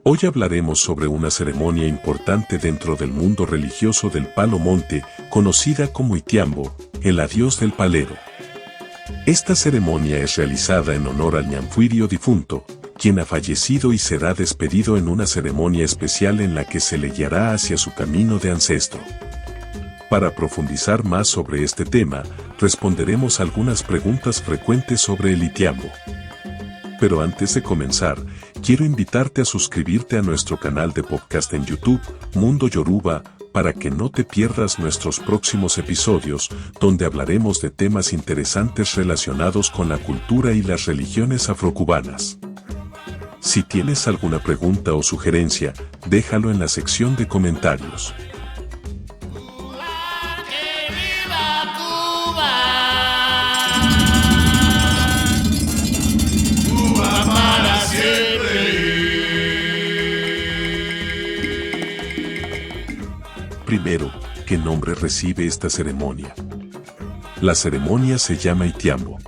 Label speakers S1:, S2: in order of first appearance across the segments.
S1: Hoy hablaremos sobre una ceremonia importante dentro del mundo religioso del Palo Monte, conocida como Itiambo, el adiós del palero. Esta ceremonia es realizada en honor al ñamfuirio difunto, quien ha fallecido y será despedido en una ceremonia especial en la que se le guiará hacia su camino de ancestro. Para profundizar más sobre este tema, responderemos algunas preguntas frecuentes sobre el Itiambo. Pero antes de comenzar, quiero invitarte a suscribirte a nuestro canal de podcast en YouTube, Mundo Yoruba, para que no te pierdas nuestros próximos episodios, donde hablaremos de temas interesantes relacionados con la cultura y las religiones afrocubanas. Si tienes alguna pregunta o sugerencia, déjalo en la sección de comentarios. Primero, ¿qué nombre recibe esta ceremonia? La ceremonia se llama Itiambo.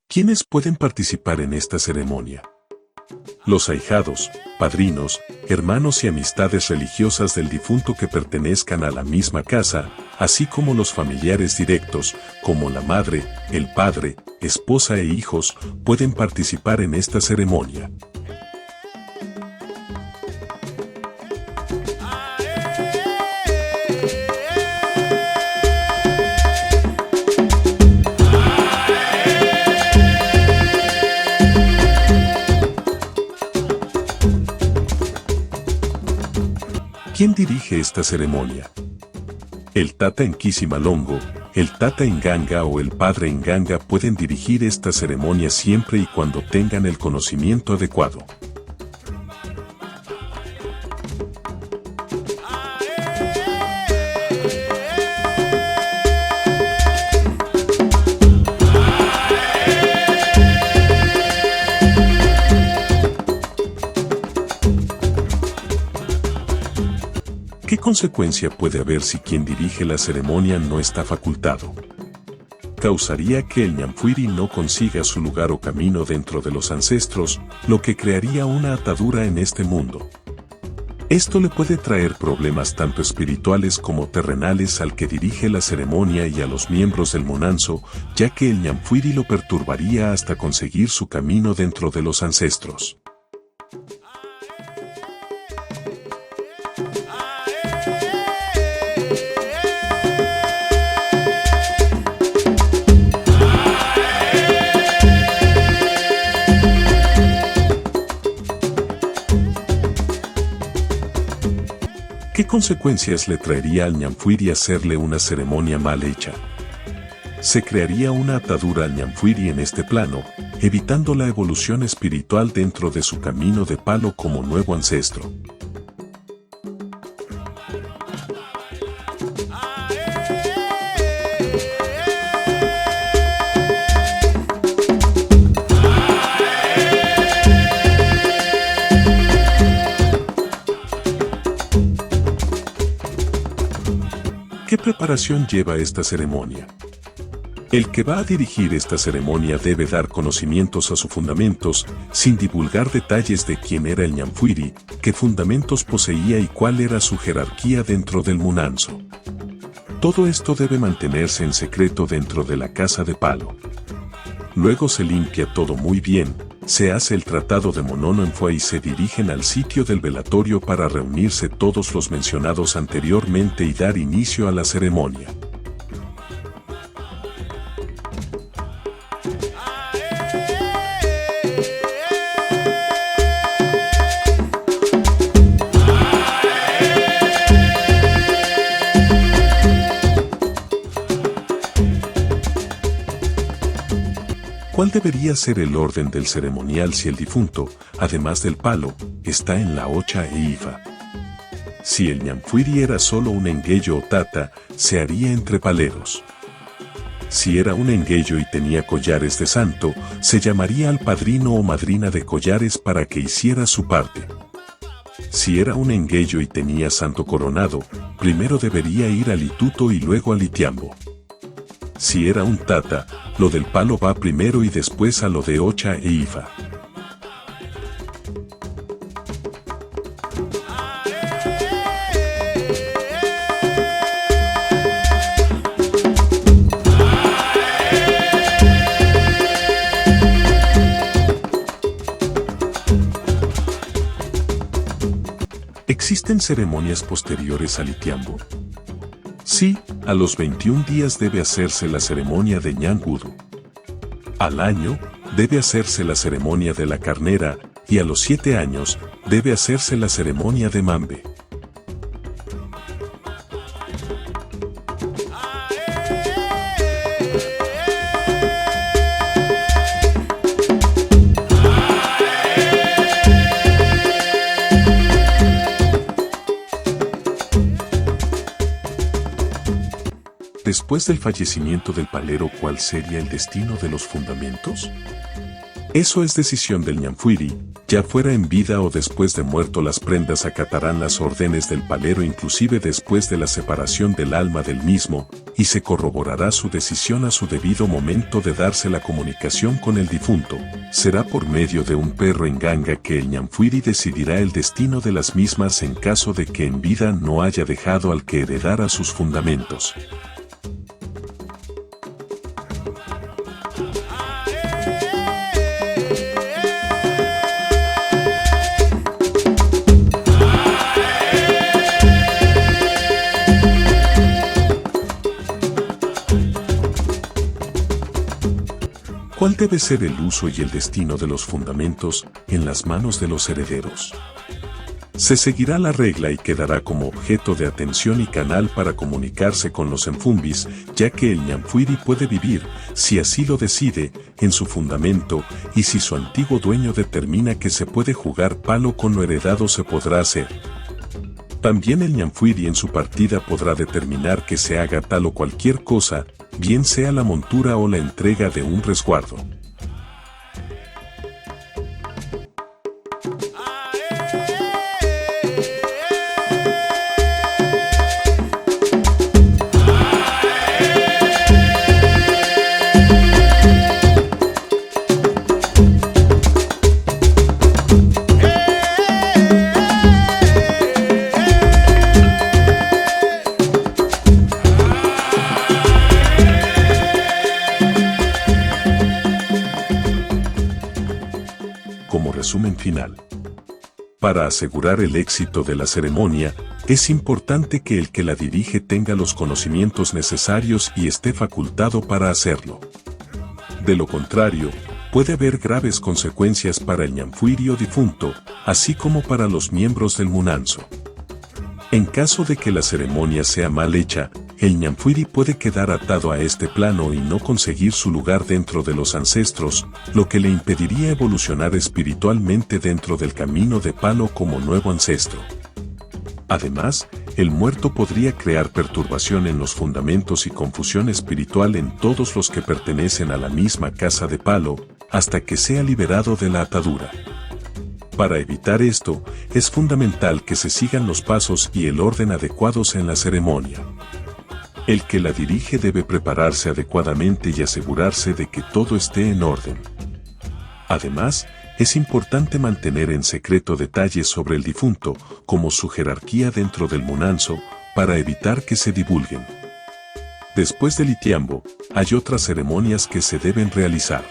S1: ¿Quiénes pueden participar en esta ceremonia? Los ahijados, padrinos, hermanos y amistades religiosas del difunto que pertenezcan a la misma casa, así como los familiares directos, como la madre, el padre, esposa e hijos, pueden participar en esta ceremonia. ¿Quién dirige esta ceremonia? El Tata Nquisi-Malongo, el Tata Nganga o el Padre Nganga pueden dirigir esta ceremonia siempre y cuando tengan el conocimiento adecuado. ¿Qué consecuencia puede haber si quien dirige la ceremonia no está facultado? Causaría que el ñamfuiri no consiga su lugar o camino dentro de los ancestros, lo que crearía una atadura en este mundo. Esto le puede traer problemas tanto espirituales como terrenales al que dirige la ceremonia y a los miembros del munanzo, ya que el ñamfuiri lo perturbaría hasta conseguir su camino dentro de los ancestros. ¿Qué consecuencias le traería al ñamfuiri hacerle una ceremonia mal hecha? Se crearía una atadura al ñamfuiri en este plano, evitando la evolución espiritual dentro de su camino de palo como nuevo ancestro. ¿Qué preparación lleva esta ceremonia? El que va a dirigir esta ceremonia debe dar conocimientos a sus fundamentos, sin divulgar detalles de quién era el ñamfuiri, qué fundamentos poseía y cuál era su jerarquía dentro del munanzo. Todo esto debe mantenerse en secreto dentro de la casa de palo. Luego se limpia todo muy bien, se hace el tratado de Monono en Fue y se dirigen al sitio del velatorio para reunirse todos los mencionados anteriormente y dar inicio a la ceremonia. ¿Cuál debería ser el orden del ceremonial si el difunto, además del palo, está en la Ocha e Ifa? Si el ñamfuiri era solo un enguello o tata, se haría entre paleros. Si era un engueyo y tenía collares de santo, se llamaría al padrino o madrina de collares para que hiciera su parte. Si era un engueyo y tenía santo coronado, primero debería ir al ituto y luego al itiambo. Si era un tata, lo del palo va primero y después a lo de ocha e ifa. ¿Existen ceremonias posteriores al itiambo? Sí, a los 21 días debe hacerse la ceremonia de ñangudu. Al año, debe hacerse la ceremonia de la carnera, y a los 7 años, debe hacerse la ceremonia de mambe. Después del fallecimiento del palero, ¿cuál sería el destino de los fundamentos? Eso es decisión del ñanfuiri, ya fuera en vida o después de muerto. Las prendas acatarán las órdenes del palero inclusive después de la separación del alma del mismo, y se corroborará su decisión a su debido momento de darse la comunicación con el difunto. Será por medio de un perro en ganga que el ñanfuiri decidirá el destino de las mismas en caso de que en vida no haya dejado al que heredara sus fundamentos. ¿Cuál debe ser el uso y el destino de los fundamentos en las manos de los herederos? Se seguirá la regla y quedará como objeto de atención y canal para comunicarse con los enfumbis, ya que el ñanfuiri puede vivir, si así lo decide, en su fundamento, y si su antiguo dueño determina que se puede jugar palo con lo heredado se podrá hacer. También el ñanfuiri en su partida podrá determinar que se haga tal o cualquier cosa, bien sea la montura o la entrega de un resguardo. Como resumen final. Para asegurar el éxito de la ceremonia, es importante que el que la dirige tenga los conocimientos necesarios y esté facultado para hacerlo. De lo contrario, puede haber graves consecuencias para el ñanfuiri o difunto, así como para los miembros del munanzo. En caso de que la ceremonia sea mal hecha, el ñanfuiri puede quedar atado a este plano y no conseguir su lugar dentro de los ancestros, lo que le impediría evolucionar espiritualmente dentro del camino de palo como nuevo ancestro. Además, el muerto podría crear perturbación en los fundamentos y confusión espiritual en todos los que pertenecen a la misma casa de palo, hasta que sea liberado de la atadura. Para evitar esto, es fundamental que se sigan los pasos y el orden adecuados en la ceremonia. El que la dirige debe prepararse adecuadamente y asegurarse de que todo esté en orden. Además, es importante mantener en secreto detalles sobre el difunto, como su jerarquía dentro del munanzo, para evitar que se divulguen. Después del itiambo, hay otras ceremonias que se deben realizar.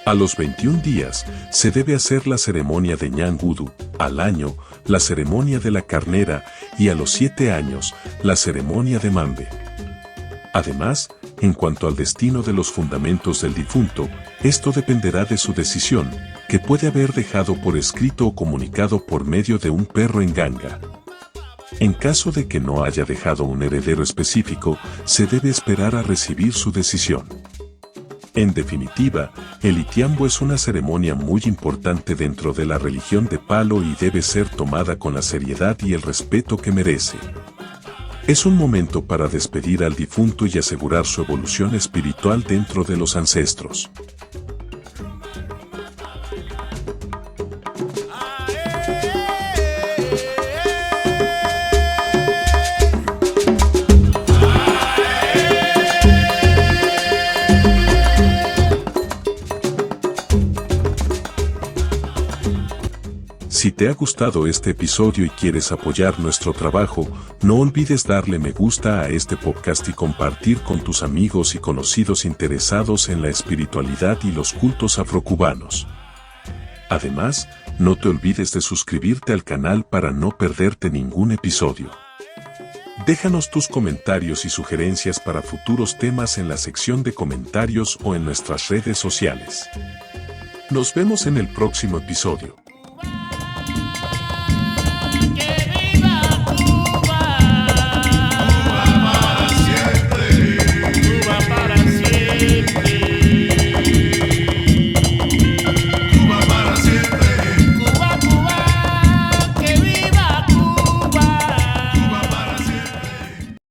S1: A los 21 días, se debe hacer la ceremonia de ñangudu, al año, la ceremonia de la carnera, y a los 7 años, la ceremonia de mambe. Además, en cuanto al destino de los fundamentos del difunto, esto dependerá de su decisión, que puede haber dejado por escrito o comunicado por medio de un perro en ganga. En caso de que no haya dejado un heredero específico, se debe esperar a recibir su decisión. En definitiva, el itiambo es una ceremonia muy importante dentro de la religión de palo y debe ser tomada con la seriedad y el respeto que merece. Es un momento para despedir al difunto y asegurar su evolución espiritual dentro de los ancestros. Si te ha gustado este episodio y quieres apoyar nuestro trabajo, no olvides darle me gusta a este podcast y compartir con tus amigos y conocidos interesados en la espiritualidad y los cultos afrocubanos. Además, no te olvides de suscribirte al canal para no perderte ningún episodio. Déjanos tus comentarios y sugerencias para futuros temas en la sección de comentarios o en nuestras redes sociales. Nos vemos en el próximo episodio.